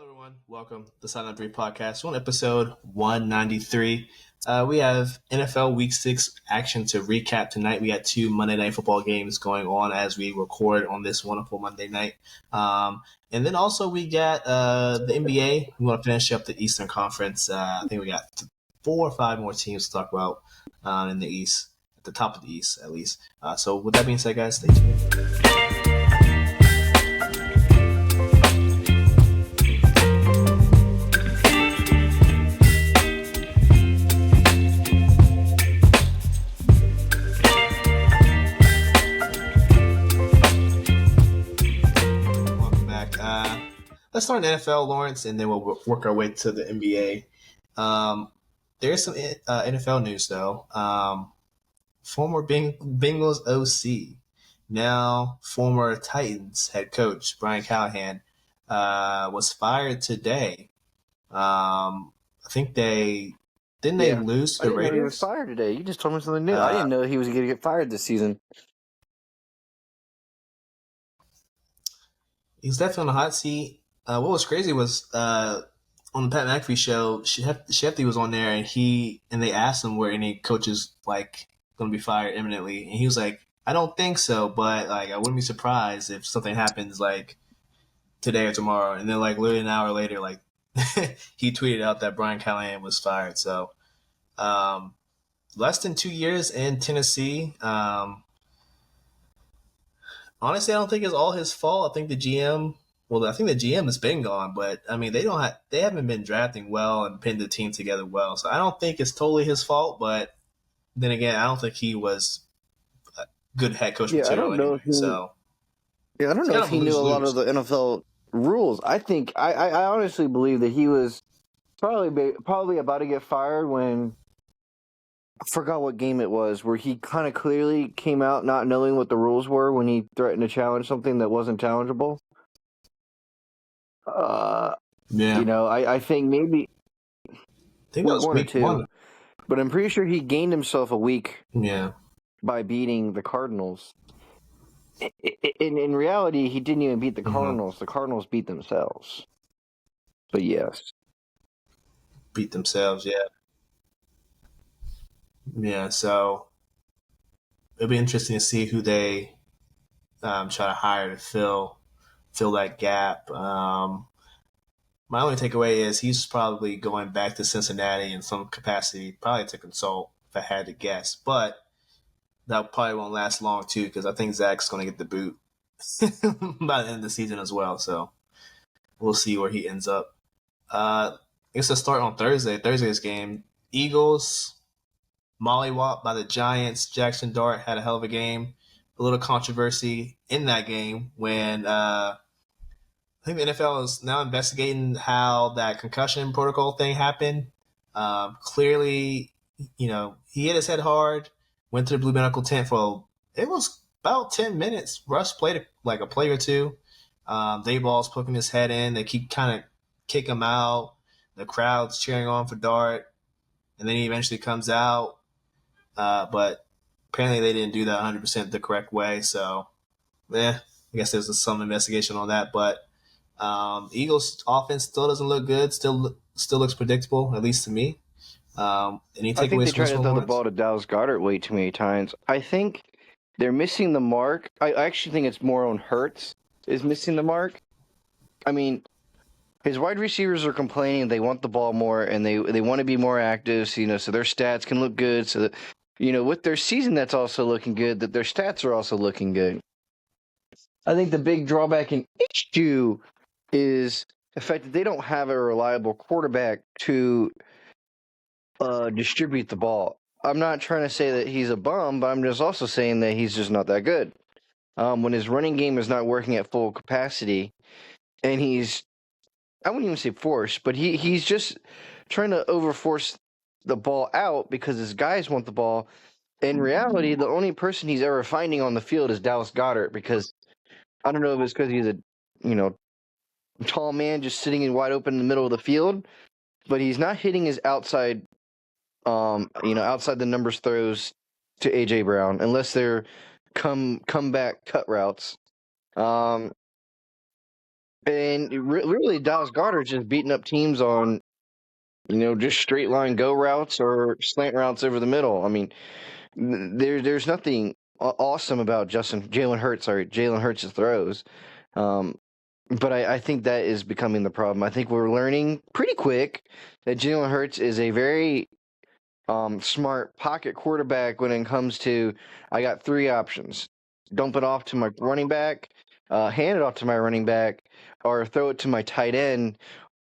everyone. Welcome to the Sideline 3 podcast. We're on episode 193. We have NFL Week 6 action to recap tonight. We got two Monday Night Football games going on as we record on this wonderful Monday night. And then also we got the NBA. We want to finish up the Eastern Conference. I think we got 4 or 5 more teams to talk about in the East, at the top of the East at least. So with that being said, guys, stay tuned. Let's start in NFL, Lawrence, and then we'll work our way to the NBA. There's some NFL news, though. Former Bengals OC, now former Titans head coach, Brian Callahan, was fired today. I think they lose to the Raiders? He was fired today. You just told me something new. I didn't know he was going to get fired this season. He's definitely on the hot seat. What was crazy was on the Pat McAfee show, Shefty was on there, and they asked him were any coaches going to be fired imminently, and he was like, "I don't think so, but I wouldn't be surprised if something happens today or tomorrow." And then literally an hour later, he tweeted out that Brian Callahan was fired. So less than 2 years in Tennessee. Honestly, I don't think it's all his fault. I think the GM. Well, I think the GM has been gone, but I mean they haven't been drafting well and putting the team together well. So I don't think it's totally his fault. But then again, I don't think he was a good head coach material anyway. I don't know if he knew a lot of the NFL rules. I think I honestly believe that he was probably about to get fired when I forgot what game it was, where he kind of clearly came out not knowing what the rules were when he threatened to challenge something that wasn't challengeable. I think maybe it was one or two, 1. but I'm pretty sure he gained himself a week. Yeah, by beating the Cardinals. In reality, he didn't even beat the Cardinals. The Cardinals beat themselves. But yes, beat themselves. Yeah, yeah. So it'll be interesting to see who they try to hire to fill that gap. My only takeaway is he's probably going back to Cincinnati in some capacity, probably to consult, if I had to guess. But that probably won't last long, too, because I think Zach's going to get the boot by the end of the season as well. So we'll see where he ends up. I guess let's start on Thursday's game. Eagles, mollywop by the Giants. Jackson Dart had a hell of a game. A little controversy in that game when I think the NFL is now investigating how that concussion protocol thing happened. Clearly, he hit his head hard, went to the blue medical tent it was about 10 minutes. Russ played a play or two. Dayball's poking his head in. They keep kind of kick him out. The crowd's cheering on for Dart. And then he eventually comes out. But apparently they didn't do that 100% the correct way. So, I guess there's some investigation on that. But Eagles offense still doesn't look good. Still looks predictable, at least to me. Any takeaways? I think they tried to throw the ball to Dallas Goedert way too many times. I think they're missing the mark. I actually think it's more on Hurts is missing the mark. I mean, his wide receivers are complaining they want the ball more and they want to be more active, so their stats can look good. So that with their season, that's also looking good. That their stats are also looking good. I think the big drawback and issue is the fact that they don't have a reliable quarterback to distribute the ball. I'm not trying to say that he's a bum, but I'm just also saying that he's just not that good. When his running game is not working at full capacity, and I wouldn't even say forced, but he's just trying to overforce the ball out because his guys want the ball. In reality, the only person he's ever finding on the field is Dallas Goedert, because I don't know if it's because he's a tall man just sitting in wide open in the middle of the field, but he's not hitting his outside the numbers throws to AJ Brown unless they're comeback cut routes. And really, Dallas Goddard just beating up teams on just straight line go routes or slant routes over the middle. I mean, there's nothing awesome about Jalen Hurts' throws. Um, but I think that is becoming the problem. I think we're learning pretty quick that Jalen Hurts is a very smart pocket quarterback when it comes to I got three options: dump it off to my running back, hand it off to my running back, or throw it to my tight end.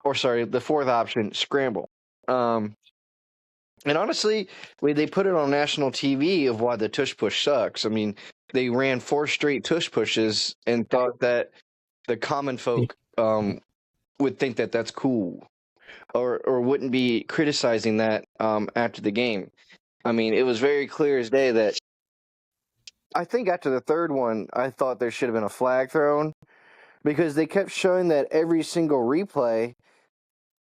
Or sorry, the fourth option: scramble. Um, and honestly, they put it on national TV of why the tush push sucks. I mean, they ran four straight tush pushes and thought that the common folk would think that that's cool, or wouldn't be criticizing that after the game. I mean, it was very clear as day that I think after the third one, I thought there should have been a flag thrown because they kept showing that every single replay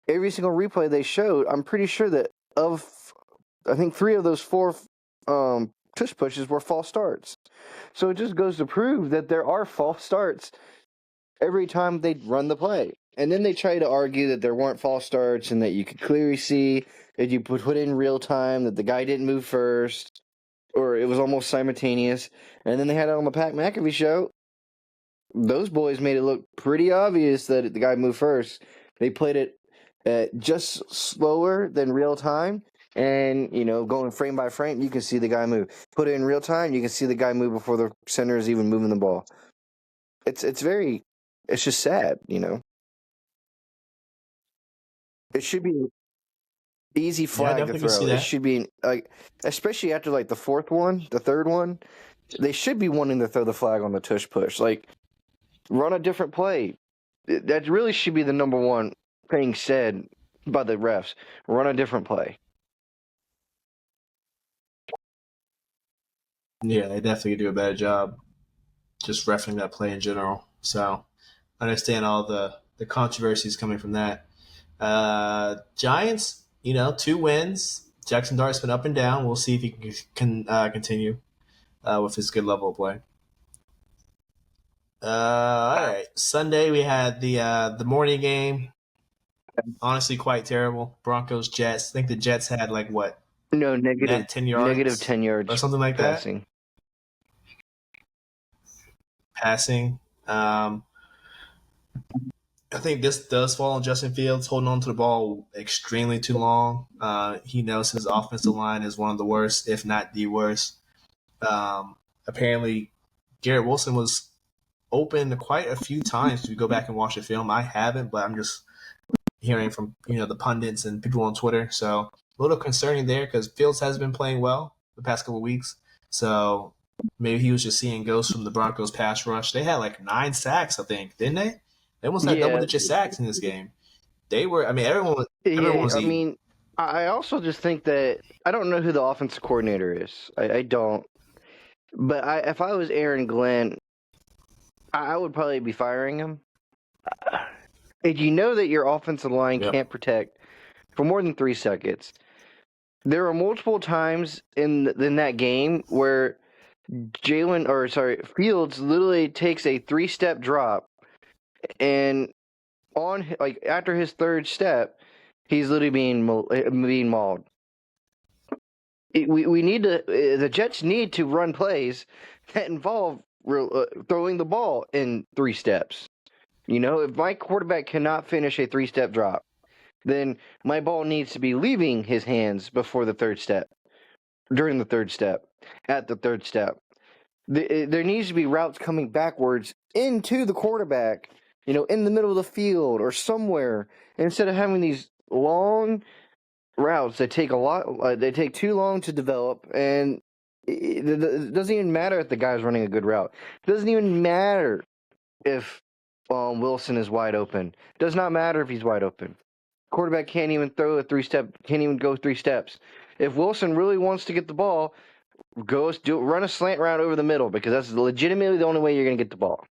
they showed, I'm pretty sure that I think three of those four tush pushes were false starts. So it just goes to prove that there are false starts every time they run the play. And then they try to argue that there weren't false starts and that you could clearly see that you put in real time that the guy didn't move first or it was almost simultaneous. And then they had it on the Pat McAfee show. Those boys made it look pretty obvious that the guy moved first. They played it just slower than real time. And, going frame by frame, you can see the guy move. Put it in real time, you can see the guy move before the center is even moving the ball. It's just sad. It should be easy Yeah, I flag to definitely can see throw. It that. should be like, especially after like the third one, they should be wanting to throw the flag on the tush push. Like, run a different play. That really should be the number one thing said by the refs. Run a different play. Yeah, they definitely do a better job just refereeing that play in general. So I understand all the controversies coming from that. Giants, 2 wins. Jackson Dart's been up and down. We'll see if he can continue with his good level of play. All right, Sunday we had the morning game. Honestly, quite terrible. Broncos Jets. I think the Jets had like what No, net 10 yards 10 or yards something like that passing. passing. I think this does fall on Justin Fields holding on to the ball extremely too long. He knows his offensive line is one of the worst, if not the worst. Apparently, Garrett Wilson was open quite a few times. If you go back and watch the film, I haven't, but I'm just hearing from the pundits and people on Twitter. So a little concerning there because Fields has been playing well the past couple of weeks. So maybe he was just seeing ghosts from the Broncos pass rush. They had like 9 sacks, I think, didn't they? They almost had double Yeah, digit sacks in this game. They were. I mean, everyone yeah. was I eating. mean, I also just think that I don't know who the offensive coordinator is. I don't. But if I was Aaron Glenn, I would probably be firing him. If you know that your offensive line Yep. can't protect for more than 3 seconds, there are multiple times in that game where Fields literally takes a 3-step drop, and after his third step, he's literally being mauled. We need to the Jets need to run plays that involve throwing the ball in 3 steps. If my quarterback cannot finish a 3-step drop, then my ball needs to be leaving his hands before the third step, during the third step, at the third step. There needs to be routes coming backwards into the quarterback, in the middle of the field or somewhere, instead of having these long routes that take they take too long to develop, and it doesn't even matter if the guy's running a good route. It doesn't even matter if Wilson is wide open. It does not matter if he's wide open. Quarterback can't even can't even go 3 steps. If Wilson really wants to get the ball, run a slant route over the middle because that's legitimately the only way you're going to get the ball.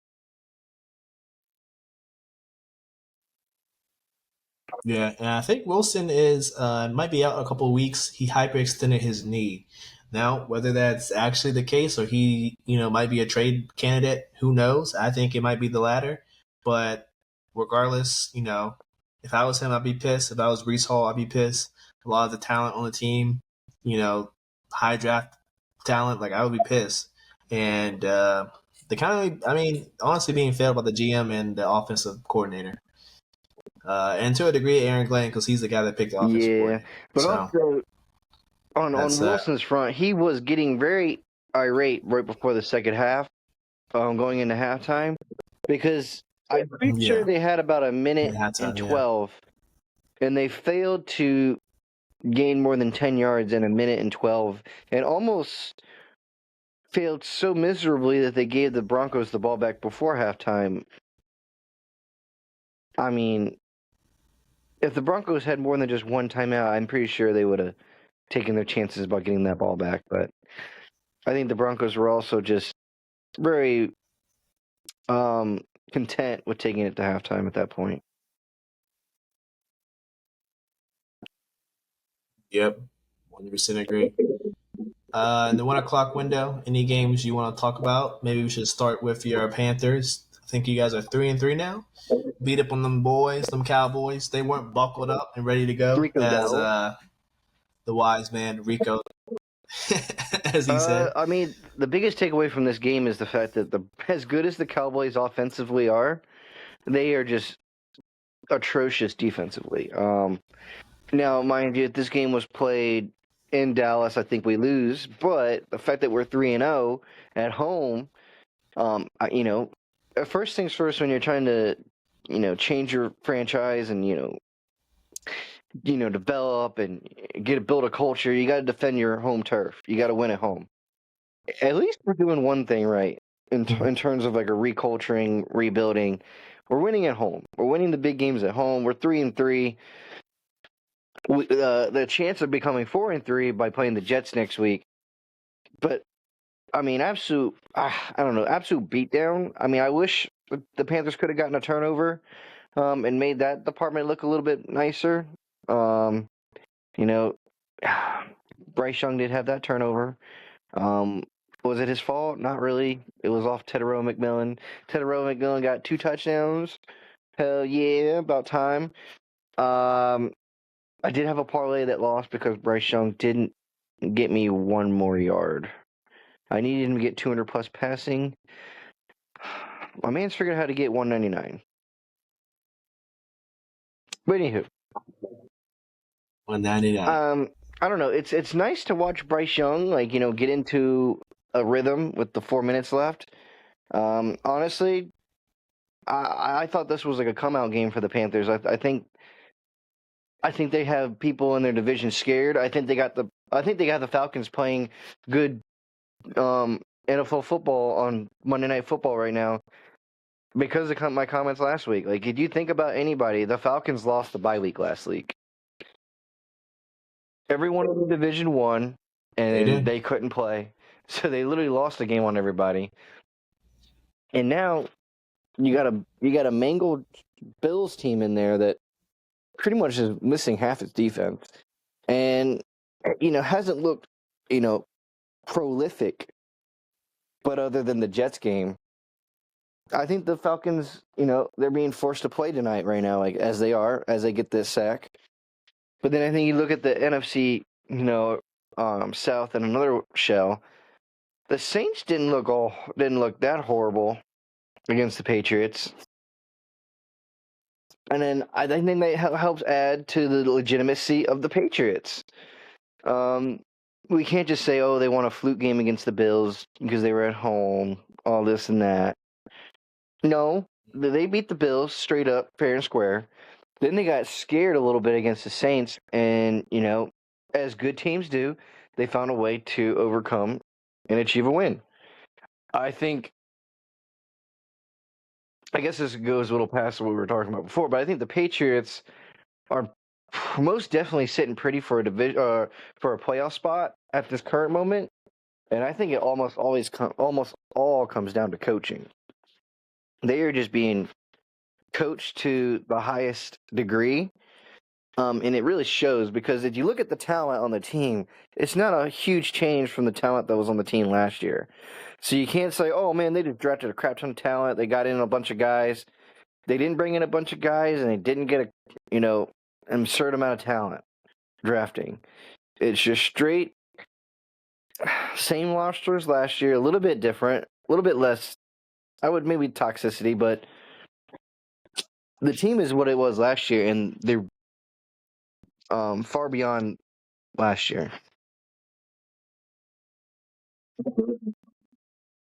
Yeah, and I think Wilson is might be out a couple of weeks. He hyperextended his knee. Now, whether that's actually the case or he might be a trade candidate, who knows? I think it might be the latter. But regardless, if I was him, I'd be pissed. If I was Brees Hall, I'd be pissed. A lot of the talent on the team, high draft talent, like I would be pissed. And they kind of, I mean, honestly, being failed by the GM and the offensive coordinator. And to a degree, Aaron Glenn, because he's the guy that picked the offensive Yeah, coordinator. but So also on that's Wilson's front, he was getting very irate right before the second half, going into halftime, because I'm pretty sure yeah, they had about a minute at and halftime, yeah. 12, and they failed to gain more than 10 yards in a minute and 12, and almost failed so miserably that they gave the Broncos the ball back before halftime. I mean, if the Broncos had more than just one timeout, I'm pretty sure they would have taken their chances about getting that ball back. But I think the Broncos were also just very content with taking it to halftime at that point. Yep, 100% agree. In the 1 o'clock window, any games you want to talk about? Maybe we should start with your Panthers. I think you guys are 3-3 now. Beat up on them boys, them Cowboys. They weren't buckled up and ready to go, Rico as Dowdle. the wise man Rico, as he said. I mean, the biggest takeaway from this game is the fact that as good as the Cowboys offensively are, they are just atrocious defensively. Now, mind you, if this game was played in Dallas, I think we lose. But the fact that we're 3-0 at home, you know, first things first, when you're trying to, change your franchise and develop and build a culture, you got to defend your home turf. You got to win at home. At least we're doing one thing right in terms of like a reculturing, rebuilding. We're winning at home. We're winning the big games at home. We're 3-3. The chance of becoming 4-3 by playing the Jets next week. But I mean, absolute, I don't know, absolute beatdown. I mean, I wish the Panthers could have gotten a turnover, and made that department look a little bit nicer. Um, you know, Bryce Young did have that turnover. Um, was it his fault? Not really. It was off Tedero McMillan. Tedero McMillan got 2 touchdowns. Hell yeah, about time. I did have a parlay that lost because Bryce Young didn't get me 1 more yard. I needed him to get 200 plus passing. My man's figured out how to get 199. But anywho, 199. I don't know. It's nice to watch Bryce Young get into a rhythm with the 4 minutes left. Honestly, I thought this was like a come out game for the Panthers. I think they have people in their division scared. I think they got the Falcons playing good NFL football on Monday Night Football right now because of my comments last week. Like, did you think about anybody? The Falcons lost the bye week last week. Everyone in the division won, They and did. they couldn't play, so they literally lost the game on everybody. And now you got a mangled Bills team in there that pretty much is missing half its defense, and hasn't looked prolific. But other than the Jets game, I think the Falcons, they're being forced to play tonight right now, like as they get this sack. But then I think you look at the NFC, South in another shell. The Saints didn't look that horrible against the Patriots. And then I think that helps add to the legitimacy of the Patriots. We can't just say, oh, they won a fluke game against the Bills because they were at home, all this and that. No, they beat the Bills straight up, fair and square. Then they got scared a little bit against the Saints, and as good teams do, they found a way to overcome and achieve a win. I guess this goes a little past what we were talking about before, but I think the Patriots are most definitely sitting pretty for a division, for a playoff spot at this current moment, and I think it almost all comes down to coaching. They are just being coached to the highest degree. And it really shows because if you look at the talent on the team, it's not a huge change from the talent that was on the team last year. So you can't say, oh man, they just drafted a crap ton of talent. They got in a bunch of guys. They didn't bring in a bunch of guys, and they didn't get an absurd amount of talent drafting. It's just straight same rosters last year, a little bit different, a little bit less. I would maybe toxicity, but the team is what it was last year, and they're far beyond last year.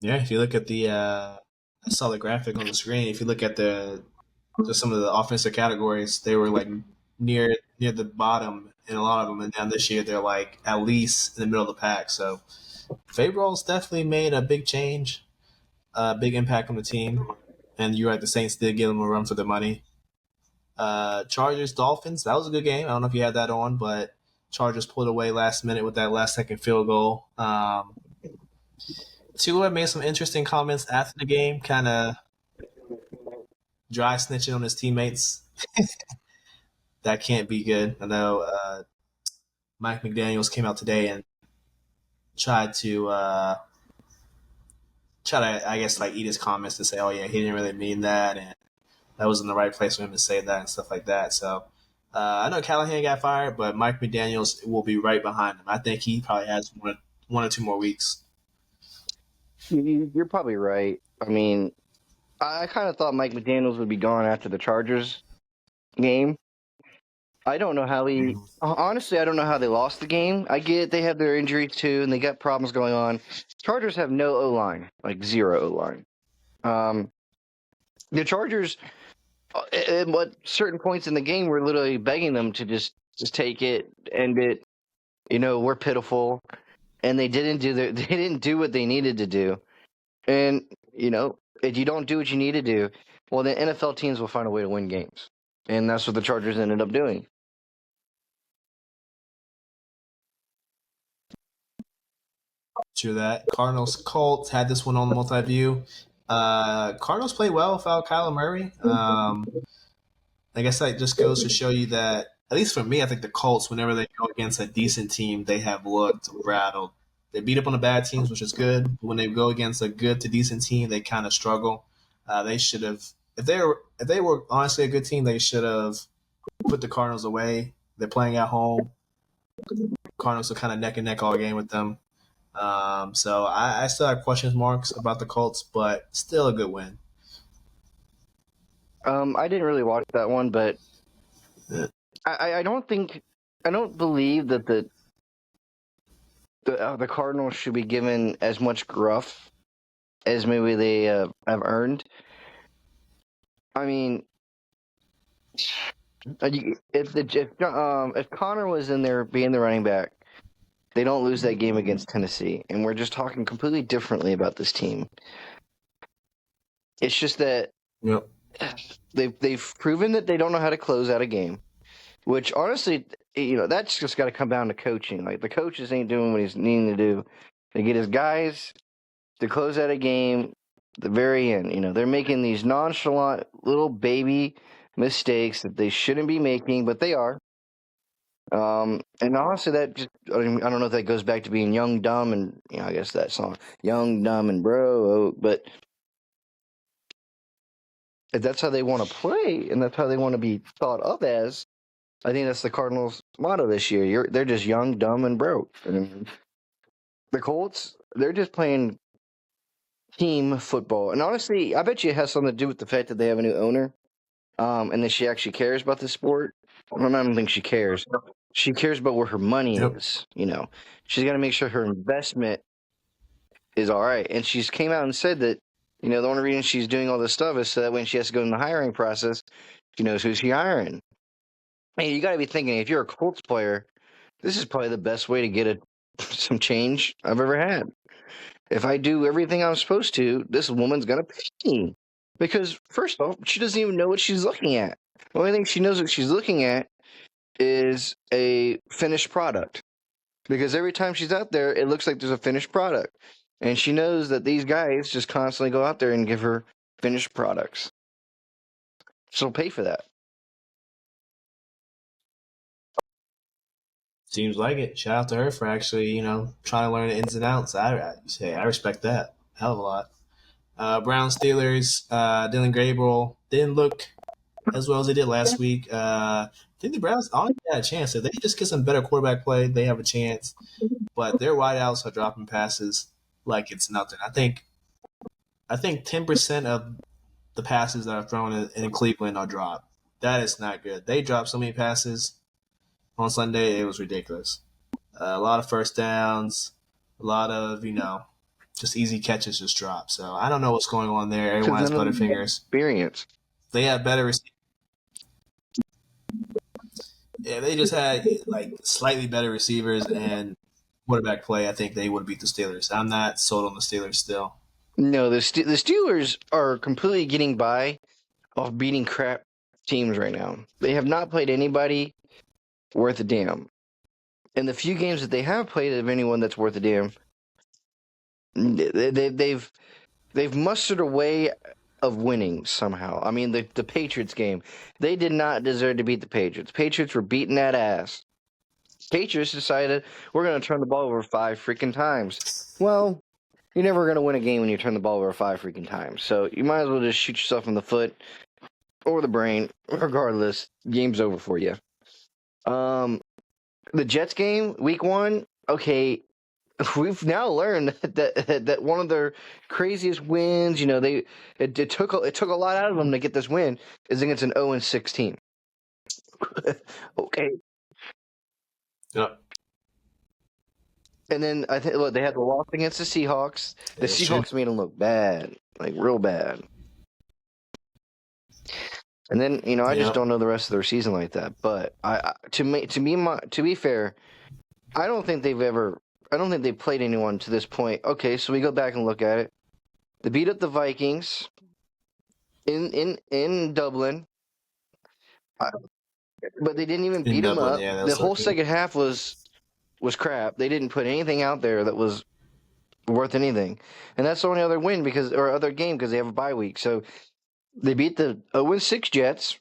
Yeah, if you look at the, I saw the graphic on the screen. If you look at the just some of the offensive categories, they were like near the bottom in a lot of them, and now this year they're like at least in the middle of the pack. So Fabral's definitely made a big change, a big impact on the team. And you're right, the Saints did give them a run for their money. Chargers Dolphins, that was a good game. I don't know if you had that on, but Chargers pulled away last minute with that last second field goal. Tua made some interesting comments after the game, kind of dry snitching on his teammates. That can't be good. I know Mike McDaniels came out today and tried to I guess, like eat his comments to say, oh yeah, he didn't really mean that, and that was in the right place for him to say that and stuff like that. So I know Callahan got fired, but Mike McDaniels will be right behind him. I think he probably has one or two more weeks. You're probably right. I mean, I kind of thought Mike McDaniels would be gone after the Chargers game. I don't know how he. Mhm. Honestly, I don't know how they lost the game. I get they have their injuries too, and they got problems going on. Chargers have no O line, like zero O line. Um, the Chargers, at what certain points in the game, were literally begging them to just take it, end it. We're pitiful, and they didn't do they didn't do what they needed to do. And if you don't do what you need to do, well, then NFL teams will find a way to win games, and that's what the Chargers ended up doing. To that, Cardinals Colts had this one on the multi view. Cardinals played well without Kyler Murray. I guess that just goes to show you that, at least for me, I think the Colts, whenever they go against a decent team, they have looked rattled. They beat up on the bad teams, which is good. But when they go against a good to decent team, they kind of struggle. They should have, if they were honestly a good team, they should have put the Cardinals away. They're playing at home. Cardinals are kind of neck and neck all game with them. So I still have questions marks about the Colts, but still a good win. I didn't really watch that one, but Yeah. I don't believe that the Cardinals should be given as much gruff as maybe they have earned. I mean, if Connor was in there being the running back, they don't lose that game against Tennessee, and we're just talking completely differently about this team. It's just that Yep. they've proven that they don't know how to close out a game, which honestly, that's just got to come down to coaching. Like the coaches ain't doing what he's needing to do to get his guys to close out a game at the very end. They're making these nonchalant little baby mistakes that they shouldn't be making, but they are. And honestly, that just, I don't know if that goes back to being young, dumb, and, I guess that song, young, dumb, and bro, but if that's how they want to play and that's how they want to be thought of as, I think that's the Cardinals' motto this year. They're just young, dumb, and broke. And the Colts, they're just playing team football. And honestly, I bet you it has something to do with the fact that they have a new owner, and that she actually cares about the sport. I don't think she cares. She cares about where her money Yep. is. She's got to make sure her investment is all right. And she's came out and said that, the only reason she's doing all this stuff is so that when she has to go in the hiring process, she knows who she's hiring. Hey, you got to be thinking, if you're a Colts player, this is probably the best way to get some change I've ever had. If I do everything I'm supposed to, this woman's gonna pay me. Because first off, she doesn't even know what she's looking at. The only thing she knows what she's looking at is a finished product. Because every time she's out there, it looks like there's a finished product. And she knows that these guys just constantly go out there and give her finished products. She'll pay for that. Seems like it. Shout out to her for actually, trying to learn the ins and outs. I respect that hell of a lot. Brown Steelers, Dylan didn't look as well as they did last week. I think the Browns honestly had a chance. If they just get some better quarterback play, they have a chance. But their wideouts are dropping passes like it's nothing. I think 10% of the passes that are thrown in Cleveland are dropped. That is not good. They dropped so many passes on Sunday, it was ridiculous. A lot of first downs, a lot of just easy catches just dropped. So I don't know what's going on there. Everyone Because has none of them have butterfingers. experience. They have better. Yeah, they just had like slightly better receivers and quarterback play. I think they would have beat the Steelers. I'm not sold on the Steelers still. No, the Steelers are completely getting by off beating crap teams right now. They have not played anybody worth a damn. In the few games that they have played of anyone that's worth a damn, they've mustered a way of winning somehow. I mean, the Patriots game, they did not deserve to beat the Patriots. Patriots were beating that ass. Patriots decided we're going to turn the ball over 5 freaking times. Well, you're never going to win a game when you turn the ball over 5 freaking times. So you might as well just shoot yourself in the foot or the brain. Regardless, game's over for you. The Jets game, week 1. Okay, we've now learned that one of their craziest wins, it took a lot out of them to get this win, is against an 0-6 team. Okay. Yep. And then I think they had the loss against the Seahawks. The That's true. Seahawks made them look bad, like real bad. And then I just Yep. don't know the rest of their season like that. But to be fair, I don't think they've played anyone to this point. Okay, so we go back and look at it. They beat up the Vikings in Dublin, but they didn't even In beat them Dublin, up. yeah, The that's so whole good. second half was crap. They didn't put anything out there that was worth anything, and that's the only other win or other game because they have a bye week. So they beat the 0-6 Jets.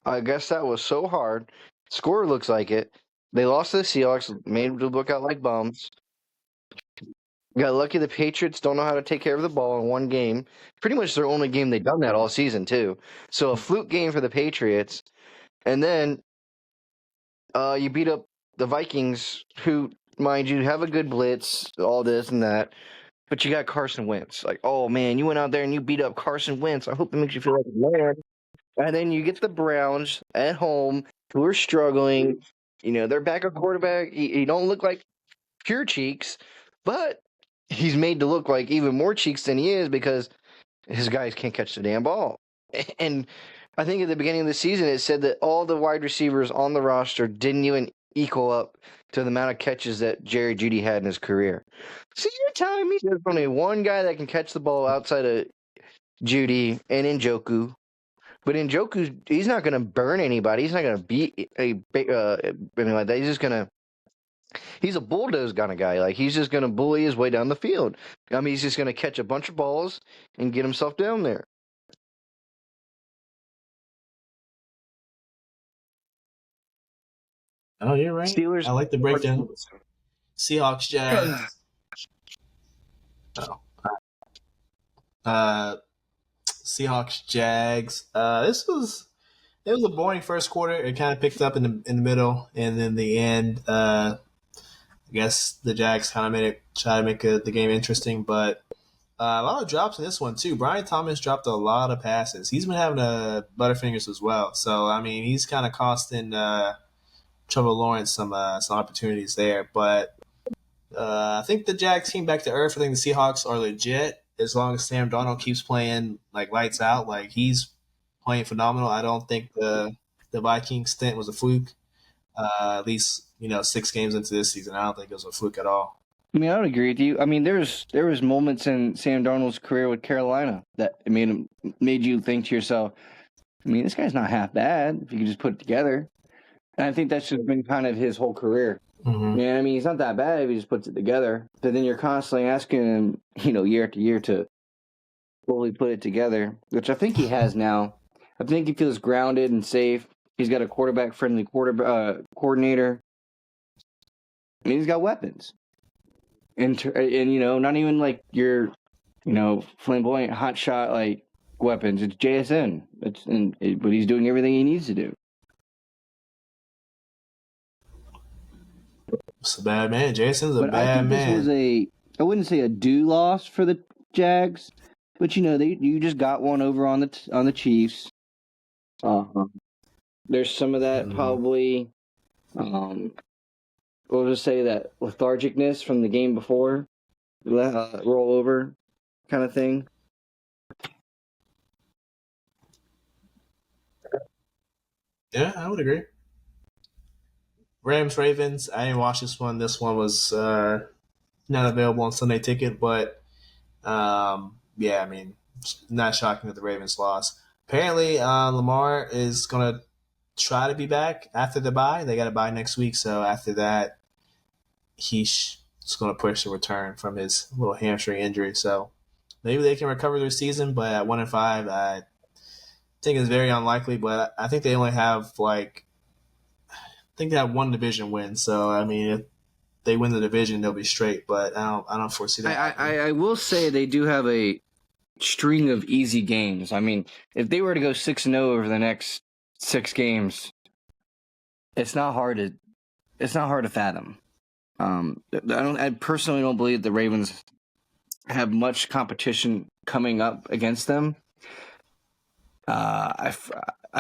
I guess that was so hard. Score looks like it. They lost to the Seahawks, made them look out like bums. Got lucky the Patriots don't know how to take care of the ball in one game. Pretty much their only game they've done that all season, too. So a fluke game for the Patriots. And then you beat up the Vikings, who, mind you, have a good blitz, all this and that. But you got Carson Wentz. Like, oh, man, you went out there and you beat up Carson Wentz. I hope it makes you feel like a man. And then you get the Browns at home, who are struggling. Their backup quarterback, he don't look like pure cheeks, but he's made to look like even more cheeks than he is because his guys can't catch the damn ball. And I think at the beginning of the season, it said that all the wide receivers on the roster didn't even equal up to the amount of catches that Jerry Jeudy had in his career. So you're telling me there's only one guy that can catch the ball outside of Jeudy and Njoku. But Njoku, he's not going to burn anybody. He's not going to beat anything like that. He's a bulldoze kind of guy. Like, he's just going to bully his way down the field. I mean, he's just going to catch a bunch of balls and get himself down there. Oh, you're right. Steelers. I like the breakdown. Seahawks, Jags. Oh. Uh, Seahawks, Jags. It was a boring first quarter. It kind of picked up in the middle, and then the end. I guess the Jags kind of try to make the game interesting, but a lot of drops in this one too. Brian Thomas dropped a lot of passes. He's been having butterfingers as well. So I mean, he's kind of costing Trevor Lawrence some opportunities there. But I think the Jags came back to earth. I think the Seahawks are legit as long as Sam Darnold keeps playing like lights out. Like, he's playing phenomenal. I don't think the Vikings stint was a fluke. At least 6 games into this season, I don't think it was a fluke at all. I mean, I would agree with you. I mean, there was moments in Sam Darnold's career with Carolina that made you think to yourself, I mean, this guy's not half bad if you could just put it together. And I think that's just been kind of his whole career. Mm-hmm. Yeah, I mean, he's not that bad if he just puts it together. But then you're constantly asking him, year after year to fully put it together, which I think he has now. I think he feels grounded and safe. He's got a quarterback-friendly coordinator. I mean, he's got weapons. And not even like your, flamboyant hot shot like weapons. It's JSN. But he's doing everything he needs to do. It's a bad man. Jason's a But I bad think this was man. I wouldn't say a due loss for the Jags, but you just got one over on the Chiefs. Uh, there's some of that Mhm. probably. We'll just say that lethargicness from the game before, rollover kind of thing. Yeah, I would agree. Rams Ravens. I didn't watch this one. This one was not available on Sunday Ticket, but yeah, I mean, it's not shocking that the Ravens lost. Apparently, Lamar is gonna try to be back after the bye. They got a bye next week, so after that, he's going to push a return from his little hamstring injury. So maybe they can recover their season, but at 1-5, I think it's very unlikely. But I think they only have I think they have one division win. So I mean, if they win the division, they'll be straight. But I don't foresee that happening. I will say they do have a string of easy games. I mean, if they were to go 6-0 over the next 6 games, it's not hard to fathom. I personally don't believe the Ravens have much competition coming up against them. I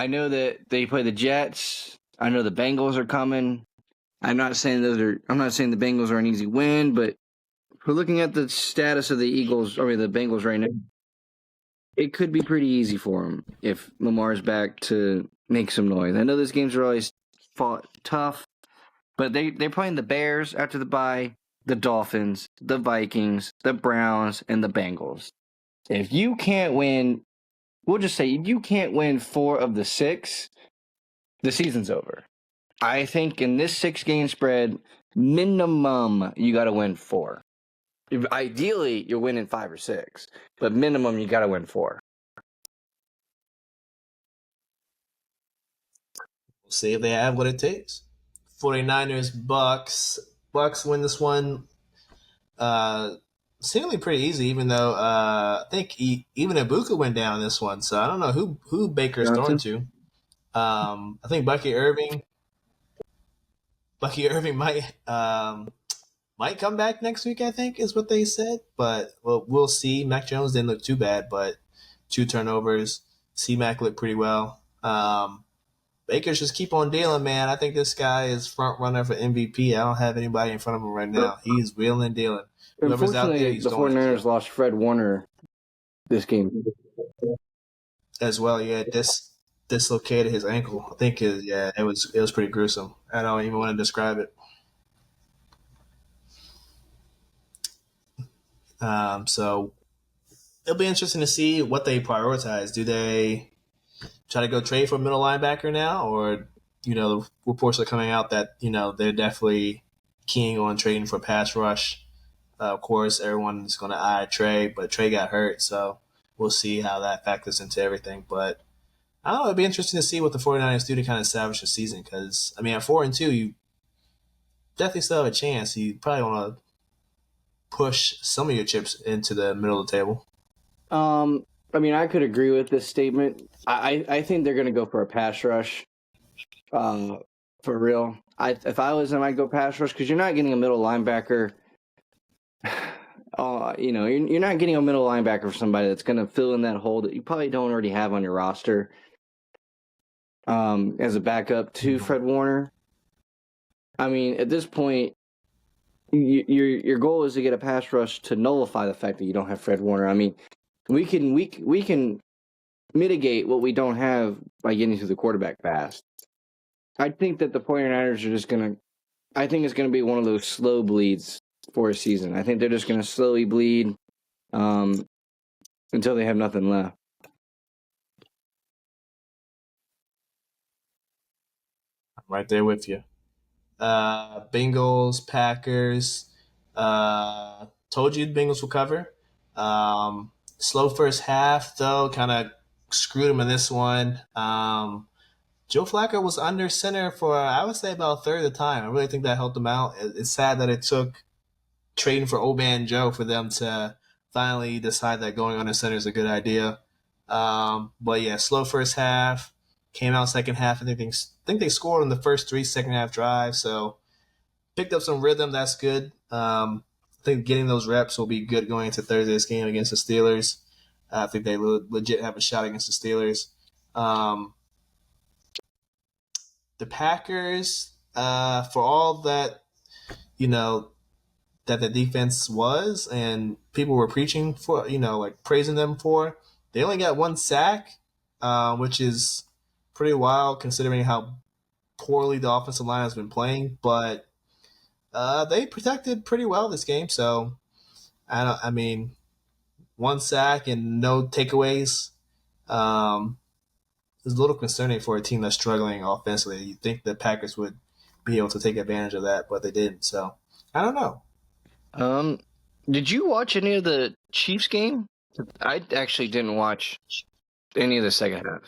know that they play the Jets. I know the Bengals are coming. I'm not saying the Bengals are an easy win, but if we're looking at the status of the Bengals right now, it could be pretty easy for them if Lamar's back to make some noise. I know those games are always fought tough, but they're playing the Bears after the bye, the Dolphins, the Vikings, the Browns, and the Bengals. If you can't win, we'll just say if you can't win 4 of the 6, the season's over. I think in this 6-game spread, minimum you got to win 4. Ideally, you're winning 5 or 6, but minimum you got to win 4. We'll see if they have what it takes. 49ers, Bucks. Bucks win this one uh, seemingly pretty easy, even though I think even Ibuka went down this one. So I don't know who Baker's throwing Johnson? to. I think Bucky Irving might come back next week. I think is what they said, but we'll see. Mac Jones didn't look too bad, but 2 turnovers. C Mac looked pretty well. Baker's just keep on dealing, man. I think this guy is front runner for MVP. I don't have anybody in front of him right now. He's wheeling and dealing. Whoever's out there, Unfortunately, he's the throwing it 49ers to lost Fred Warner this game. as well. Yeah, dislocated his ankle. I think it was pretty gruesome. I don't even want to describe it. So it'll be interesting to see what they prioritize. Do they try to go trade for a middle linebacker now, or reports are coming out that they're definitely keying on trading for pass rush. Of course, everyone's going to eye Trey, but Trey got hurt, so we'll see how that factors into everything. But I don't know. It'd be interesting to see what the 49ers do to kind of salvage the season because, I mean, at 4-2, you definitely still have a chance. You probably want to push some of your chips into the middle of the table. Um, I mean, I could agree with this statement. I think they're going to go for a pass rush. For real. If I was them, I'd go pass rush because you're not getting a middle linebacker. You're not getting a middle linebacker for somebody that's going to fill in that hole that you probably don't already have on your roster. As a backup to Fred Warner. I mean, at this point, your goal is to get a pass rush to nullify the fact that you don't have Fred Warner. I mean, we can mitigate what we don't have by getting to the quarterback fast. I think that the 49ers are just going to I think it's going to be one of those slow bleeds for a season. I think they're just going to slowly bleed until they have nothing left. I'm right there with you. Bengals, Packers. Told you the Bengals will cover. Slow first half though, kind of screwed them in this one. Joe Flacco was under center for I would say about a third of the time. I really think that helped them out. It's sad that it took trading for Old Man Joe for them to finally decide that going under center is a good idea. But yeah, slow first half. Came out second half. I think they scored on the first three second half drives. So picked up some rhythm. That's good. I think getting those reps will be good going into Thursday's game against the Steelers. I think they legit have a shot against the Steelers. Um, the Packers, for all that you know that the defense was, and people were preaching for, like praising them for, they only got one sack, which is pretty wild considering how poorly the offensive line has been playing. But they protected pretty well this game, so I don't. I mean, one sack and no takeaways. Um, is a little concerning for a team that's struggling offensively. You'd think the Packers would be able to take advantage of that, but they didn't. So I don't know. Um, did you watch any of the Chiefs game? I actually didn't watch any of the second half.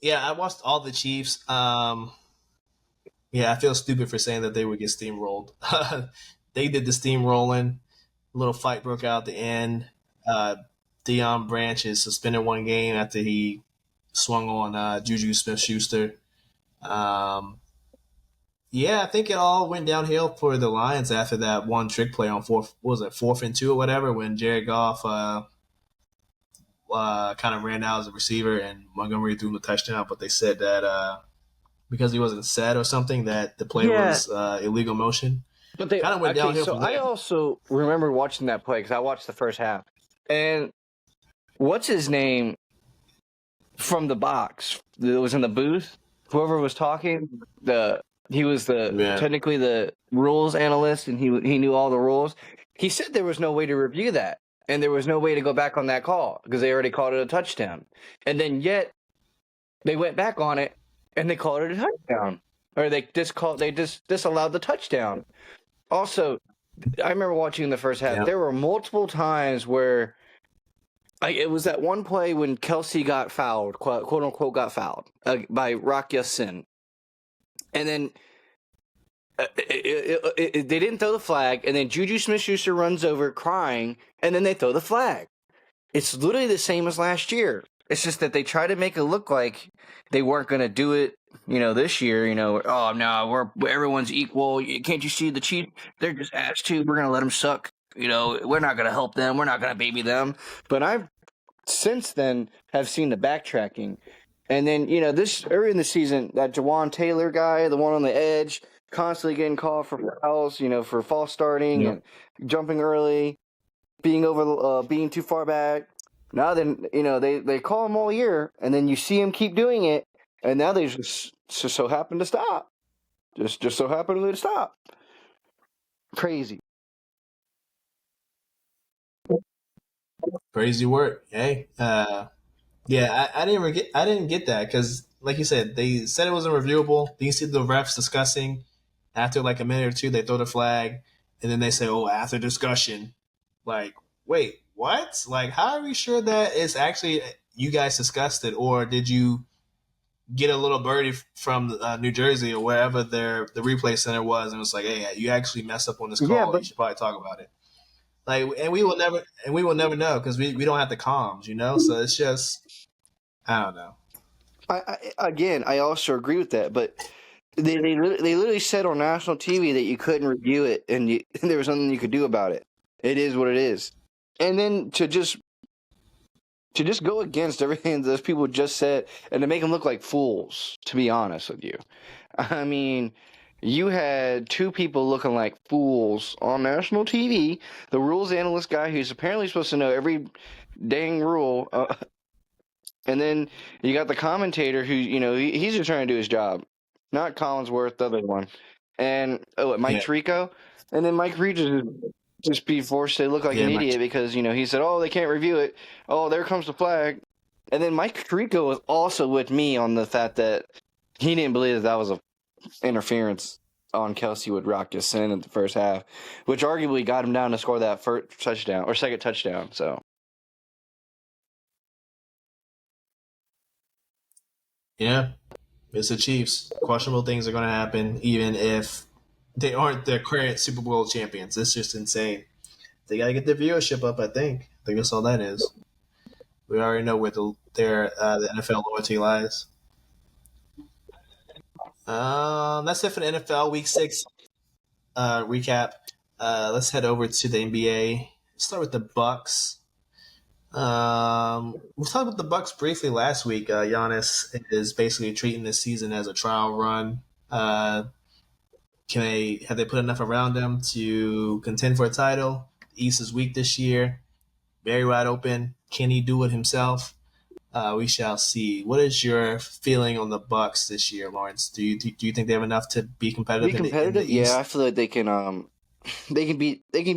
Yeah, I watched all the Chiefs. Yeah, I feel stupid for saying that they would get steamrolled. They did the steamrolling. A little fight broke out at the end. Uh, Deion Branch is suspended one game after he swung on Juju Smith Schuster. Um, yeah, I think it all went downhill for the Lions after that one trick play on fourth. What was it, 4th and 2 or whatever? When Jared Goff kind of ran out as a receiver and Montgomery threw him the touchdown, but they said that because he wasn't set or something that the play Yeah, was illegal motion. but they Kind of went okay. downhill So from I there. also remember watching that play because I watched the first half. And what's his name from the box that was in the booth? Whoever was talking, the he was the Yeah. technically the rules analyst, and he knew all the rules. He said there was no way to review that, and there was no way to go back on that call because they already called it a touchdown. And then yet they went back on it and they called it a touchdown, or they just disallowed the touchdown. Also, I remember watching the first half. Yeah. There were multiple times where it was that one play when Kelsey got fouled, quote unquote, got fouled by Rock Ya-Sin. And then they didn't throw the flag, and then Juju Smith-Schuster runs over crying, and then they throw the flag. It's literally the same as last year. It's just that they try to make it look like they weren't going to do it, this year. Oh no, everyone's equal. Can't you see the Chiefs? They're just ass too. We're going to let them suck. We're not going to help them. We're not going to baby them. But I've since then have seen the backtracking. And then, this early in the season, that Jawan Taylor guy, the one on the edge, constantly getting called for fouls, for false starting Yeah. and jumping early, being too far back. Now then, they call him all year, and then you see him keep doing it, and now they just so happen to stop. Just so happen to stop. Crazy. Crazy work. Hey. Yeah, I didn't get that because, like you said, they said it wasn't reviewable. Then you see the refs discussing after like a minute or two, they throw the flag, and then they say, "Oh, after discussion." Like, wait, what? Like, how are we sure that it's actually you guys discussed it, or did you get a little birdie from New Jersey or wherever the replay center was, and it was like, "Hey, you actually messed up on this Yeah, call. but You should probably talk about it." Like, and we will never know because we don't have the comms, you know. So it's just I don't know. I also agree with that, but they literally said on national TV that you couldn't review it, and there was nothing you could do about it. It is what it is. And then to just go against everything those people just said and to make them look like fools, to be honest with you. I mean, you had two people looking like fools on national TV. The rules analyst guy who's apparently supposed to know every dang rule, and then you got the commentator who, he's just trying to do his job. Not Collinsworth, the other one. And, Mike Yeah, Tirico. And then Mike Reed just be forced to look like yeah, an Mike. idiot because, he said, oh, they can't review it. Oh, there comes the flag. And then Mike Tirico was also with me on the fact that he didn't believe that was a interference on Kelsey with Rock Ya-Sin in the first half, which arguably got him down to score that first touchdown or second touchdown. So Yeah, it's the Chiefs. Questionable things are going to happen, even if they aren't the current Super Bowl champions. It's just insane. they got to get their viewership up. I think that's all that is. We already know where the NFL loyalty lies. That's it for the NFL Week 6 recap. Let's head over to the NBA. Let's start with the Bucks. We talked about the Bucks briefly last week. Giannis is basically treating this season as a trial run. Can they have they put enough around them to contend for a title? The East is weak this year, very wide open. Can he do it himself? We shall see. What is your feeling on the Bucks this year, Lawrence? Do you think they have enough to be Be competitive in the competitive, yeah. I East? feel like they can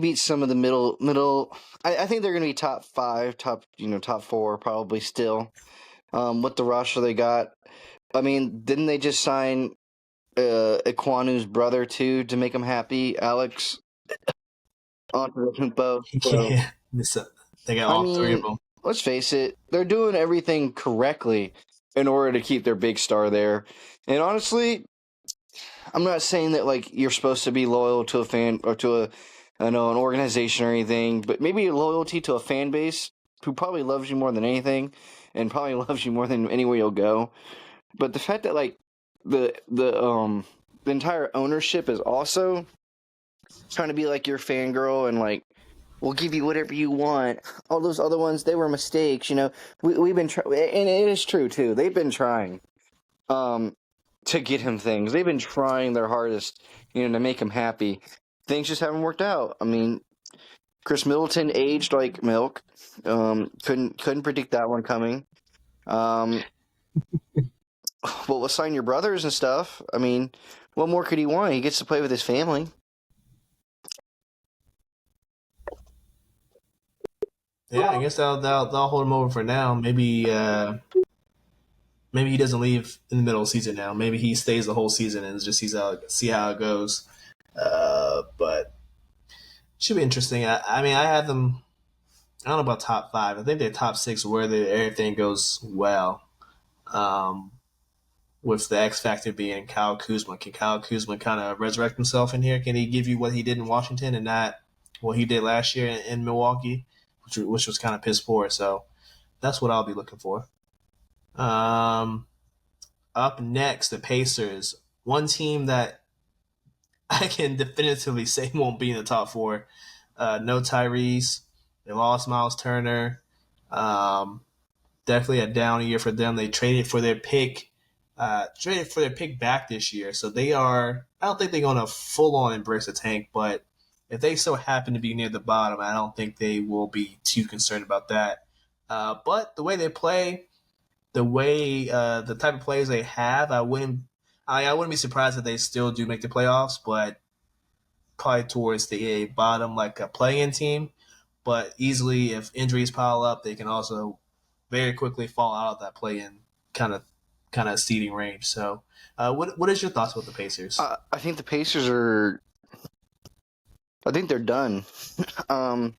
beat some of the middle. I think they're going to be top five, top four probably still. With the roster they got, I mean, didn't they just sign Ikwanu's brother too to make him happy, Alex onto the Himpo? So Yeah, they got I all three of mean, them. let's face it, they're doing everything correctly in order to keep their big star there. And honestly, I'm not saying that like you're supposed to be loyal to a fan or to a I know an organization or anything, but maybe loyalty to a fan base who probably loves you more than anything and probably loves you more than anywhere you'll go. But the fact that like the entire ownership is also trying to be like your fangirl and like we'll give you whatever you want. All those other ones, they were mistakes. We've been trying, and it is true too. They've been trying um, to get him things. They've been trying their hardest, to make him happy. Things just haven't worked out. I mean, Chris Middleton aged like milk. Couldn't predict that one coming. Um, well, let's sign your brothers and stuff. I mean, what more could he want? He gets to play with his family. Yeah, I guess they'll hold him over for now. Maybe he doesn't leave in the middle of the season now. Maybe he stays the whole season and just see how it goes. But should be interesting. I mean, I have them. I don't know about top five. I think they're top six where everything goes well. Um, with the X factor being Kyle Kuzma. Can Kyle Kuzma kind of resurrect himself in here? Can he give you what he did in Washington and not what he did last year in Milwaukee, which was kind of piss poor? So that's what I'll be looking for. Um, Up next, the Pacers. One team that I can definitively say won't be in the top four. No Tyrese. They lost Miles Turner. Um, Definitely a down year for them. They traded for their pick back this year, so they are. I don't think they're going to full on embrace the tank, but if they so happen to be near the bottom, I don't think they will be too concerned about that. But the way they play, the type of players they have, I wouldn't be surprised if they still do make the playoffs, but probably towards the bottom, like a play-in team. But easily, if injuries pile up, they can also very quickly fall out of that play-in kind of kind of seeding range. So, what is your thoughts about the Pacers? I think the Pacers are. I think they're done. I'm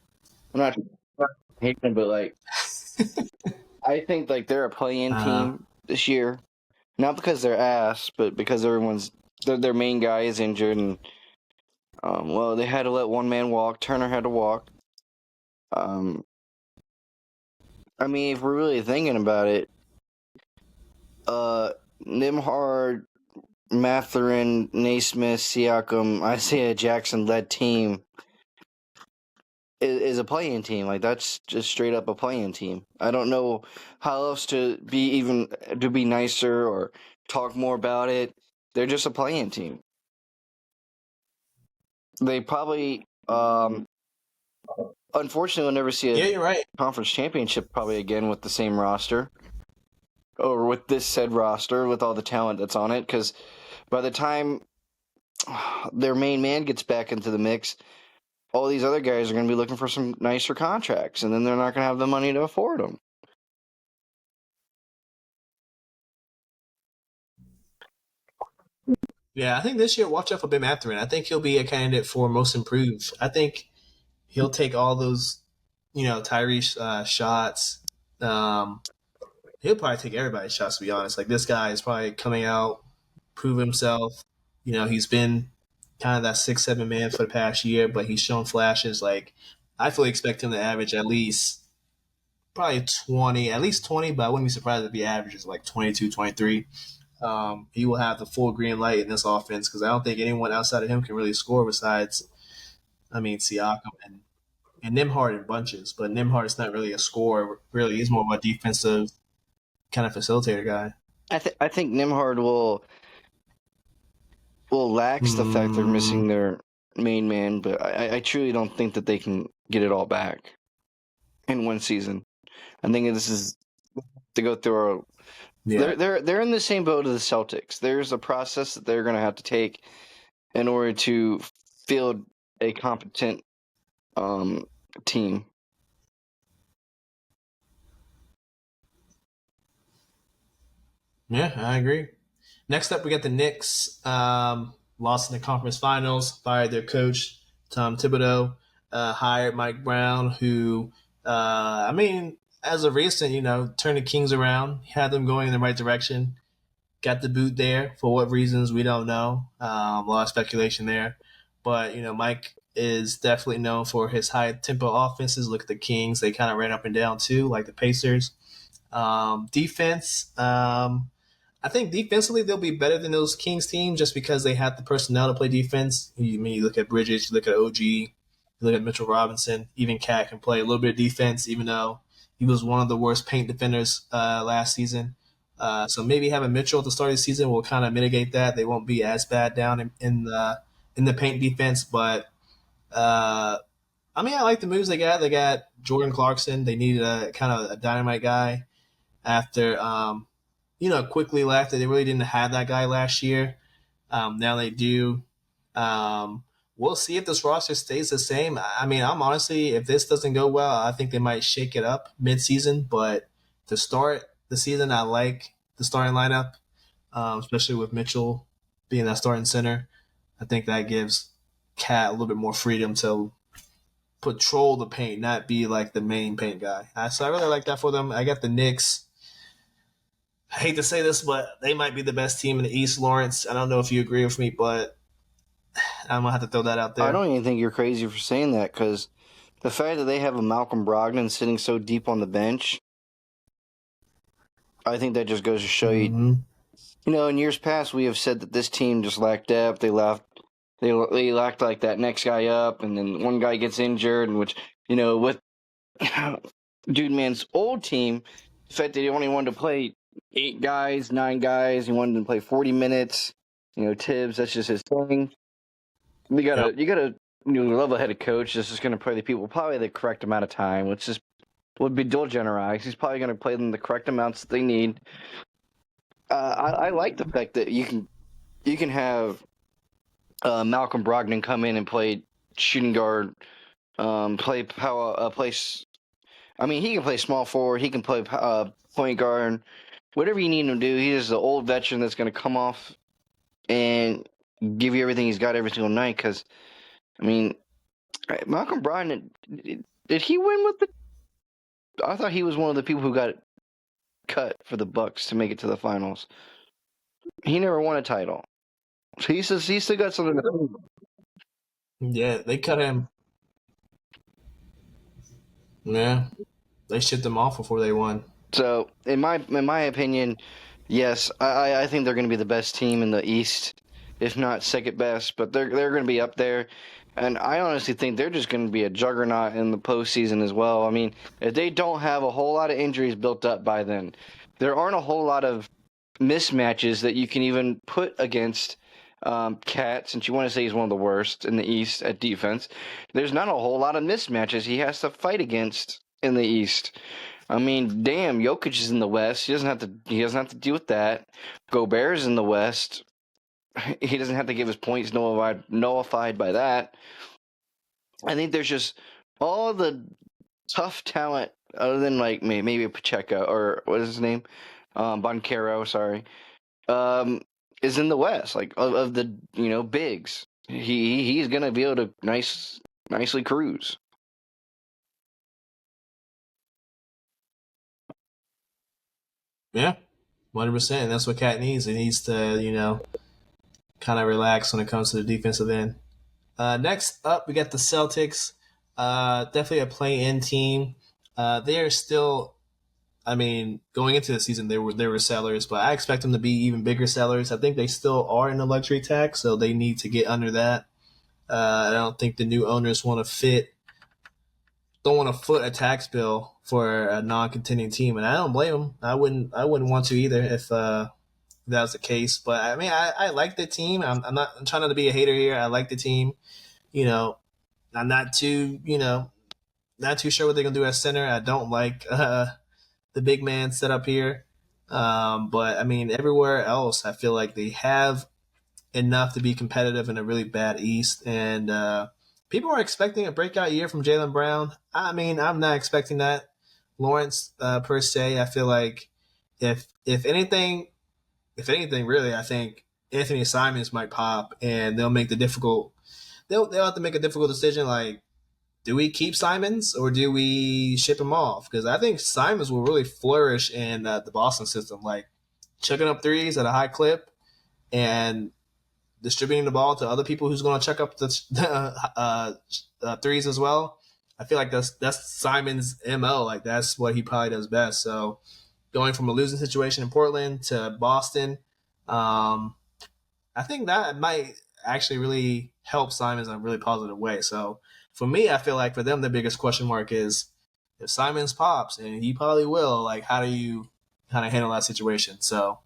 not hating them, but like I think like they're a play-in Uh, team this year, not because they're ass, but because their main guy is injured, and well, they had to let one man walk. Turner had to walk. Um, I mean, if we're really thinking about it, uh, Nimhard, Mathurin, Naismith, Siakam, Isaiah Jackson led team is a play-in team. Like that's just straight up a play-in team. I don't know how else to be nicer or talk more about it. They're just a play-in team. They probably, unfortunately, will never see a yeah, you're right. conference championship probably again with the same roster or with this said roster with all the talent that's on it. Because by the time their main man gets back into the mix, all these other guys are going to be looking for some nicer contracts, and then they're not going to have the money to afford them. Yeah, I think this year, watch out for Ben Mathurin. I think he'll be a candidate for most improved. I think he'll take all those, Tyrese shots. Um, he'll probably take everybody's shots. To be honest, like this guy is probably coming out, prove himself. He's been kind of that 6-7 man for the past year, but he's shown flashes like I fully expect him to average at least probably 20, at least 20, but I wouldn't be surprised if he averages like 22, 23. He will have the full green light in this offense because I don't think anyone outside of him can really score besides, I mean, Siakam and Nimhard in bunches. But Nimhard is not really a scorer, really. He's more of a defensive kind of facilitator guy. I think Nimhard will lax the fact they're Mm, missing their main man, but I truly don't think that they can get it all back in one season. I think this is to go through. yeah. They're in the same boat as the Celtics. There's a process that they're going to have to take in order to field a competent um, team. Yeah, I agree. Next up, we got the Knicks. Lost in the conference finals, fired their coach, Tom Thibodeau, hired Mike Brown, who, I mean, as of recent, turned the Kings around, had them going in the right direction, got the boot there. For what reasons, we don't know. A lot of speculation there. But, Mike is definitely known for his high tempo offenses. Look at the Kings. They kind of ran up and down too, like the Pacers. Defense. I think defensively they'll be better than those Kings teams just because they have the personnel to play defense. You look at Bridges, you look at OG, you look at Mitchell Robinson. Even Cat can play a little bit of defense, even though he was one of the worst paint defenders last season. So maybe having Mitchell at the start of the season will kind of mitigate that. They won't be as bad down in the paint defense. But I mean, I like the moves they got. They got Jordan Clarkson. They needed a kind of a dynamite guy after quickly left. They really didn't have that guy last year. Now they do. Um, we'll see if this roster stays the same. I mean, I'm honestly, if this doesn't go well, I think they might shake it up mid-season. But to start the season, I like the starting lineup, especially with Mitchell being that starting center. I think that gives Cat a little bit more freedom to patrol the paint, not be like the main paint guy. So I really like that for them. I got the Knicks. I hate to say this, but they might be the best team in the East, Lawrence. I don't know if you agree with me, but I'm gonna have to throw that out I there. don't even think you're crazy for saying that because the fact that they have a Malcolm Brogdon sitting so deep on the bench, I think that just goes to show you. Mm-hmm. In years past, we have said that this team just lacked depth. They lacked like that next guy up, and then one guy gets injured, and which with Dude Man's old team, the fact that he only wanted to play 8 guys, 9 guys, he wanted to play 40 minutes. Tibbs, that's just his thing. Yep. You gotta level-headed coach. This is gonna play the people probably the correct amount of time, which is would be dual generalized. He's probably gonna play them the correct amounts that they need. I like the fact that you can have Malcolm Brogdon come in and play shooting guard, play power, place. I mean, he can play small forward. He can play point guard. Whatever you need him to do. He's the old veteran that's going to come off and give you everything he's got every single night. Because I mean, Malcolm Brogdon, did he win with the? I thought he was one of the people who got cut for the Bucks to make it to the finals. He never won a title. So he still got something to prove. Yeah, they cut him. Yeah, they shipped him off before they won. So in my opinion, yes, I think they're going to be the best team in the East, if not second best. But they're going to be up there, and I honestly think they're just going to be a juggernaut in the postseason as well. I mean, if they don't have a whole lot of injuries built up by then, there aren't a whole lot of mismatches that you can even put against Cat, since you want to say he's one of the worst in the East at defense. There's not a whole lot of mismatches he has to fight against in the East. I mean, damn, Jokic is in the West. He doesn't have to deal with that. Gobert is in the West. He doesn't have to give his points nullified by that. I think there's just all the tough talent other than like maybe Pacheco or what is his name? Boncaro, sorry. Is in the West, like of the bigs. He's gonna be able to nicely cruise. Yeah, 100%. That's what Cat needs. He needs to, kind of relax when it comes to the defensive end. Next up, we got the Celtics. Definitely a play-in team. They are still. I mean, going into the season, they were sellers, but I expect them to be even bigger sellers. I think they still are in the luxury tax, so they need to get under that. I don't think the new owners want to don't want to foot a tax bill for a non-contending team, and I don't blame them. I wouldn't want to either if that was the case. But I mean, I like the team. I'm trying not to be a hater here. I like the team. You know, I'm not too not too sure what they're gonna do at center. I don't like the big man set up here. But I mean, everywhere else, I feel like they have enough to be competitive in a really bad East. And people are expecting a breakout year from Jalen Brown. I mean, I'm not expecting that. Lawrence, per se, I feel like if anything, really, I think Anthony Simons might pop, and they'll make the difficult. They'll have to make a difficult decision, like, do we keep Simons or do we ship him off? Because I think Simons will really flourish in the Boston system, like chucking up threes at a high clip and distributing the ball to other people who's going to chuck up threes as well. I feel like that's Simon's mo. Like that's what he probably does best. So going from a losing situation in Portland to Boston, um, I think that might actually really help Simons in a really positive way. So for me, I feel like for them, the biggest question mark is if Simons pops, and he probably will. Like, how do you kind of handle that situation? So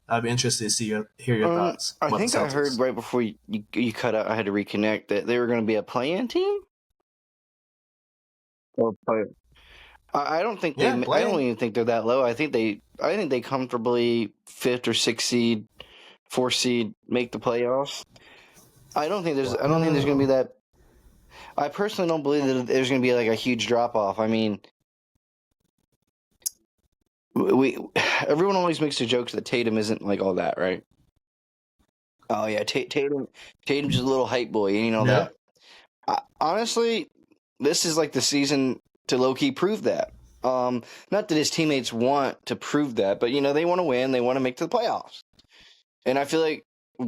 I'd be interested to hear your thoughts I about the think I heard Celtics. right before you cut out. I had to reconnect that they were going to be a play-in team. Or play. I don't think they. Yeah, I don't playing. even think they're that low. I think they. I think they comfortably fifth or sixth seed, fourth seed make the playoffs. I don't think there's. I don't think there's going to be Wow. that. I personally don't believe that there's going to be like a huge drop off. I mean, we everyone always makes the jokes that Tatum isn't like all that, right? Oh yeah, Tatum's just a little hype boy, and you know Yeah. that. Honestly, this is like the season to low key prove that. Not that his teammates want to prove that, but you know they want to win, they want to make the playoffs, and I feel like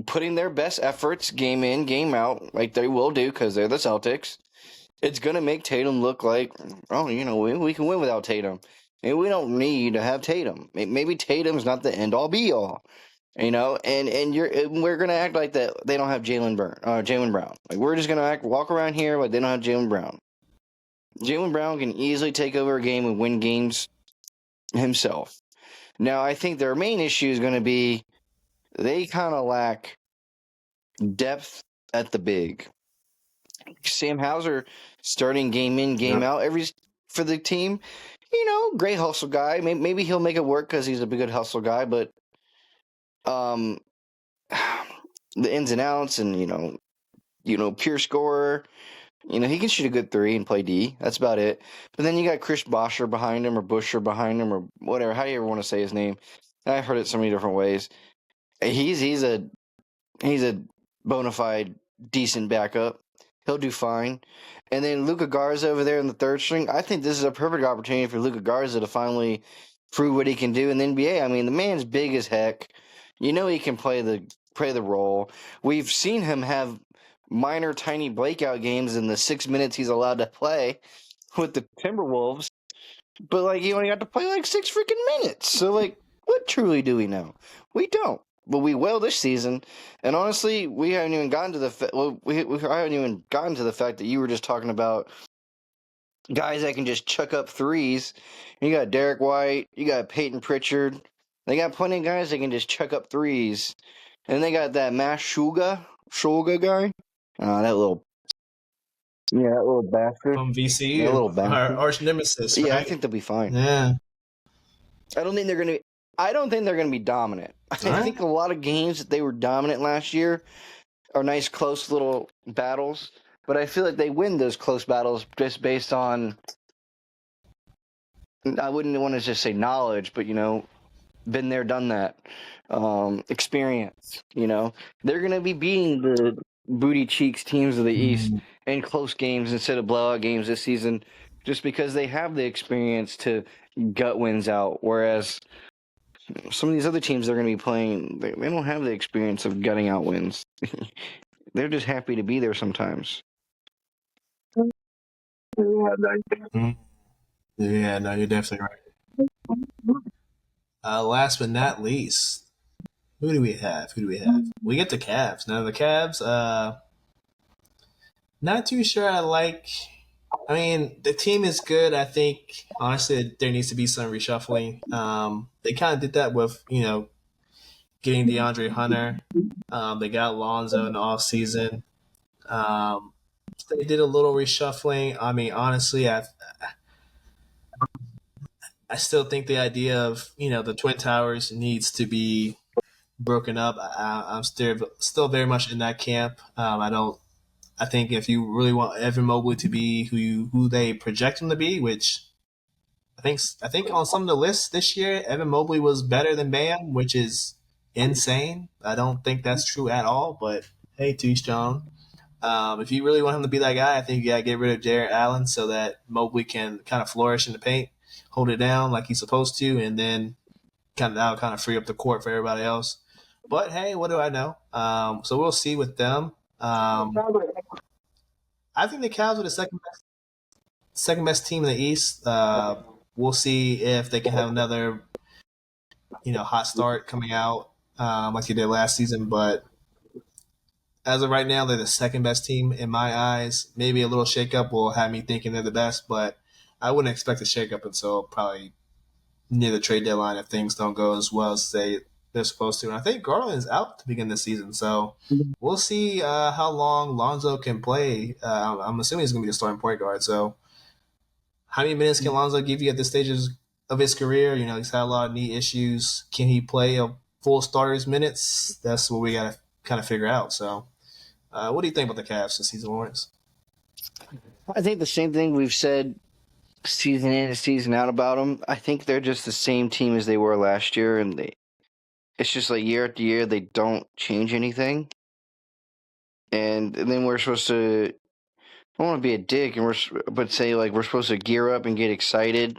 putting their best efforts, game in, game out, like they will do because they're the Celtics. It's gonna make Tatum look like, oh, you know, we can win without Tatum, and we don't need to have Tatum. Maybe Tatum's not the end all be all, you know, and we're gonna act like that they don't have Jalen Brown. Like we're just gonna walk around here like they don't have Jalen Brown. Jalen Brown can easily take over a game and win games himself. Now, I think their main issue is going to be they kind of lack depth at the big. Sam Hauser starting game in, game Yep. out every for the team. You know, great hustle guy. Maybe he'll make it work because he's a good hustle guy. But um, the ins and outs, and pure scorer. You know, he can shoot a good three and play D. That's about it. But then you got Chris Bosher behind him, or Busher behind him, or whatever. How do you ever want to say his name? I've heard it so many different ways. He's a bona fide decent backup. He'll do fine. And then Luca Garza over there in the third string. I think this is a perfect opportunity for Luca Garza to finally prove what he can do in the NBA. I mean, the man's big as heck. You know he can play the role. We've seen him have minor, tiny breakout games in the 6 minutes he's allowed to play with the Timberwolves. But like he only got to play like 6 freaking minutes. So like, what truly do we know? We don't. But we will this season. And honestly, we haven't even gotten to I haven't even gotten to the fact that you were just talking about guys that can just chuck up threes. You got Derek White, you got Peyton Pritchard. They got plenty of guys that can just chuck up threes. And they got that Shulga guy. That little bastard. From That VCU, little our bastard. arch nemesis, Yeah, I right? think they'll be fine. Yeah. I don't think they're gonna. I don't think they're gonna be dominant. I All right. think a lot of games that they were dominant last year are nice, close little battles. But I feel like they win those close battles just based on. I wouldn't want to just say knowledge, but been there, done that. Experience. They're gonna be beating the booty cheeks teams of the East Mm. in close games instead of blowout games this season, just because they have the experience to gut wins out. Whereas some of these other teams they're going to be playing, they don't have the experience of gutting out wins. They're just happy to be there sometimes. Mm, yeah, no, you're definitely right. Last but not least, who do we have? Who do we have? We get the Cavs. Now the Cavs, not too sure I like. I mean, the team is good. I think honestly there needs to be some reshuffling. They kind of did that with getting DeAndre Hunter. They got Lonzo in the off season. Um, they did a little reshuffling. I mean, honestly, I still think the idea of the Twin Towers needs to be broken up. I'm still very much in that camp. I don't. I think if you really want Evan Mobley to be who they project him to be, which I think on some of the lists this year, Evan Mobley was better than Bam, which is insane. I don't think that's true at all. But hey, to each their own. If you really want him to be that guy, I think you gotta get rid of Jarrett Allen so that Mobley can kind of flourish in the paint, hold it down like he's supposed to, and then that'll kind of free up the court for everybody else. But hey, what do I know? So we'll see with them. I think the Cavs are the second best team in the East. We'll see if they can have another hot start coming out like they did last season. But as of right now, they're the second best team in my eyes. Maybe a little shakeup will have me thinking they're the best, but I wouldn't expect a shakeup until probably near the trade deadline if things don't go as well as they're supposed to. And I think Garland's out to begin the season, so we'll see how long Lonzo can play. I'm assuming he's going to be the starting point guard. So how many minutes can Lonzo give you at this stage of his career? He's had a lot of knee issues. Can he play a full starter's minutes? That's what we got to kind of figure out. So, what do you think about the Cavs this season, Lawrence? I think the same thing we've said season in and season out about them. I think they're just the same team as they were last year, and it's just like year after year they don't change anything. And then we're supposed to. I don't want to be a dick, but say like we're supposed to gear up and get excited,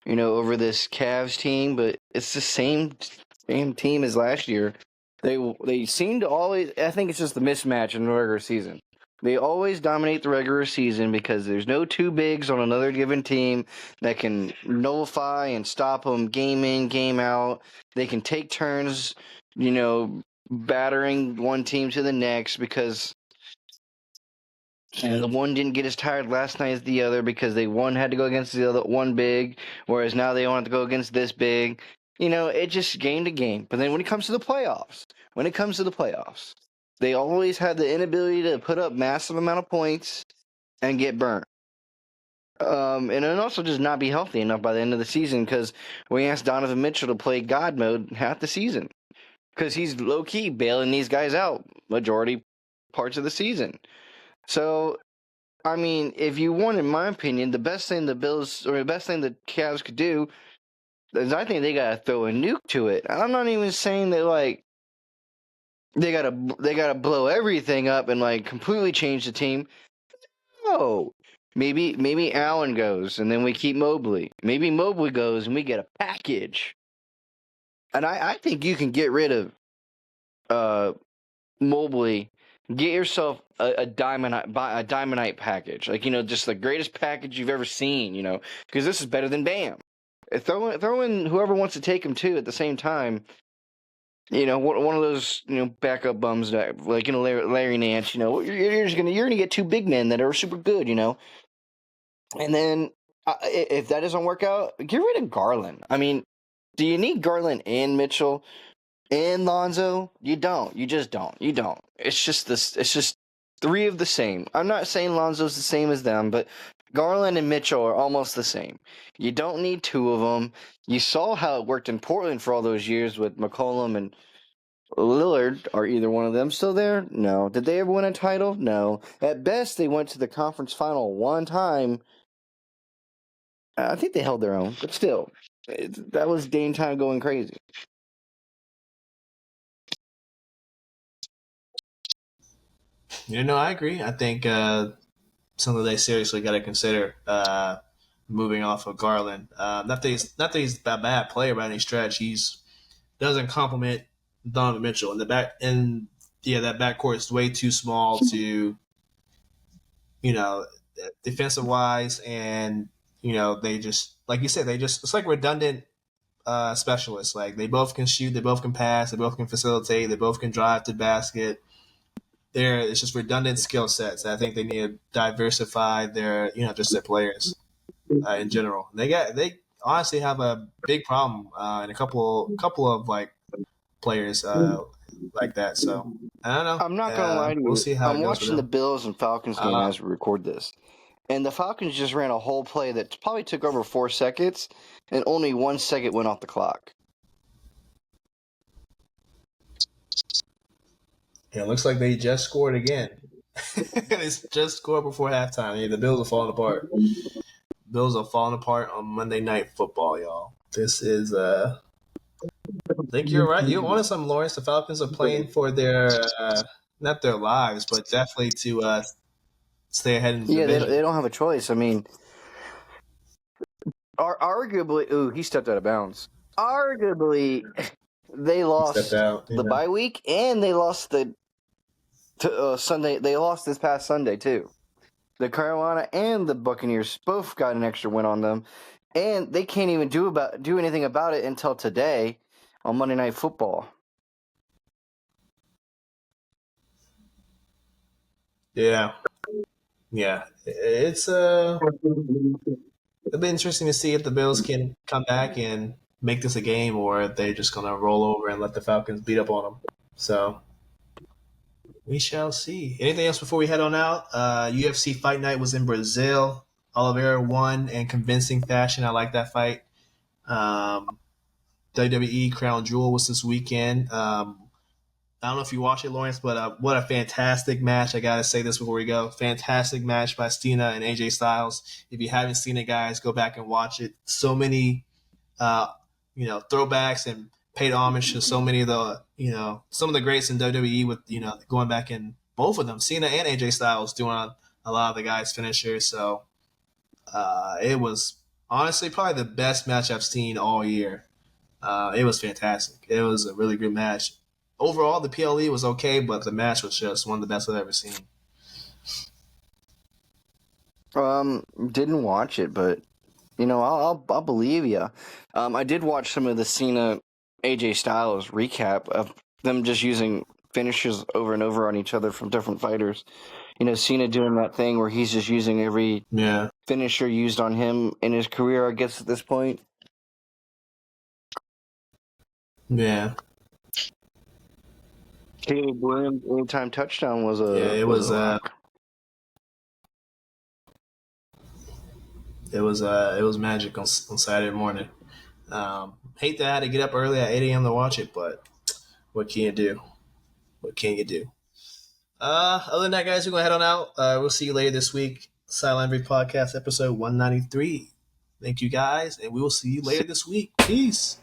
over this Cavs team, but it's the same team as last year. They seem to always. I think it's just the mismatch in the regular season. They always dominate the regular season because there's no two bigs on another given team that can nullify and stop them game in, game out. They can take turns, battering one team to the next because and the one didn't get as tired last night as the other because one had to go against the other one big, whereas now they want to go against this big. It just game to game. But then when it comes to the playoffs, they always have the inability to put up massive amount of points and get burnt. And then also just not be healthy enough by the end of the season because we asked Donovan Mitchell to play God mode half the season because he's low key bailing these guys out majority parts of the season. So I mean, if you want, in my opinion, the best thing the Bills or the best thing the Cavs could do is I think they gotta throw a nuke to it. I'm not even saying that like they gotta blow everything up and like completely change the team. No. Maybe Allen goes and then we keep Mobley. Maybe Mobley goes and we get a package. And I think you can get rid of uh Mobley, get yourself a diamondite package, like just the greatest package you've ever seen, because this is better than Bam. Throw in whoever wants to take him too at the same time. One of those backup bums that like Larry Nance. You're gonna get two big men that are super good. And then if that doesn't work out, get rid of Garland. I mean, do you need Garland and Mitchell? And Lonzo, you don't. You just don't. You don't. It's just this. It's just three of the same. I'm not saying Lonzo's the same as them, but Garland and Mitchell are almost the same. You don't need two of them. You saw how it worked in Portland for all those years with McCollum and Lillard. Are either one of them still there? No. Did they ever win a title? No. At best, they went to the conference final one time. I think they held their own, but still, that was Dame time going crazy. I agree. I think something they seriously got to consider moving off of Garland. Not that he's a bad player by any stretch. He's doesn't complement Donovan Mitchell in the back. And yeah, that backcourt is way too small to defensive wise, and they just like you said, it's like redundant specialists. Like they both can shoot, they both can pass, they both can facilitate, they both can drive to the basket. It's just redundant skill sets. I think they need to diversify their just their players in general. They honestly have a big problem in a couple of like players like that. So I don't know. I'm not gonna lie to We'll you. see how I'm it goes for watching the them. Bills and Falcons game Uh, as we record this, and the Falcons just ran a whole play that probably took over 4 seconds, and only 1 second went off the clock. it looks like they just scored again. They just scored before halftime. Yeah, the Bills are falling apart. Bills are falling apart on Monday Night Football, y'all. This is I think you're right. You're on to something, Lawrence. The Falcons are playing for their not their lives, but definitely to stay ahead in the Yeah, division. they don't have a choice. I mean, arguably, ooh, he stepped out of bounds. Arguably, they He stepped lost out. the bye week, and they lost the Sunday. They lost this past Sunday too. The Carolina and the Buccaneers both got an extra win on them, and they can't even do anything about it until today on Monday Night Football. Yeah, yeah. It'll be interesting to see if the Bills can come back and make this a game, or if they're just gonna roll over and let the Falcons beat up on them. So we shall see. Anything else before we head on out? UFC Fight Night was in Brazil. Oliveira won in convincing fashion. I like that fight. Um, WWE Crown Jewel was this weekend. I don't know if you watched it, Lawrence, but what a fantastic match. I got to say this before we go. Fantastic match by Cena and AJ Styles. If you haven't seen it, guys, go back and watch it. So many, uh, throwbacks and paid homage to so many of the, some of the greats in WWE with, going back in both of them, Cena and AJ Styles doing a lot of the guys' finishers. So it was honestly probably the best match I've seen all year. It was fantastic. It was a really good match. Overall, the PLE was okay, but the match was just one of the best I've ever seen. Didn't watch it, but I'll believe you. I did watch some of the Cena AJ Styles recap of them just using finishes over and over on each other from different fighters. Cena doing that thing where he's just using every Yeah, finisher used on him in his career, I guess, at this point. yeah, Caleb Williams' anytime touchdown was yeah. a It was a was rock. it was magic on Saturday morning. Hate that I had to get up early at 8 a.m. to watch it, but what can you do? What can you do? Other than that, guys, we're gonna head on out. We'll see you later this week. Sideline Brief Podcast episode 193. Thank you, guys, and we will see you later this week. Peace.